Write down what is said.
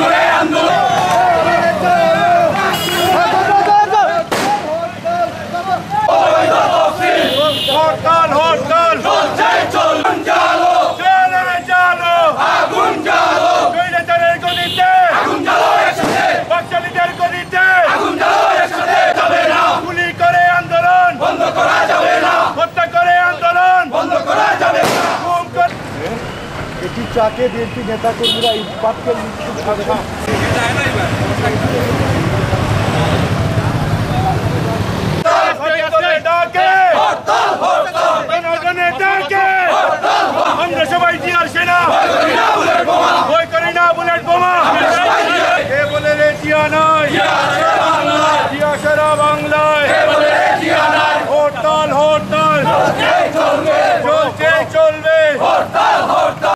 করে আন্দোলন হরতাল হরতাল চলছে চলুন জ্বালো চলে জ্বালো আগুন জ্বালো কইলাচারের গদিতে আগুন জ্বালো একসাথে বাকশালীদের গদিতে আগুন জ্বালো একসাথে যাবে না গুলি করে আন্দোলন বন্ধ করা যাবে না হত্যা করে আন্দোলন বন্ধ করা যাবে না এটি চাকে বিএনপি নেতাকর্মীরা ইস্পাতকে মৃত্যু ঘটনা আমরা সবাই জিয়ার সেনা ভয় করি না বুলেট বোমা এ বলে রে জিয়া নয়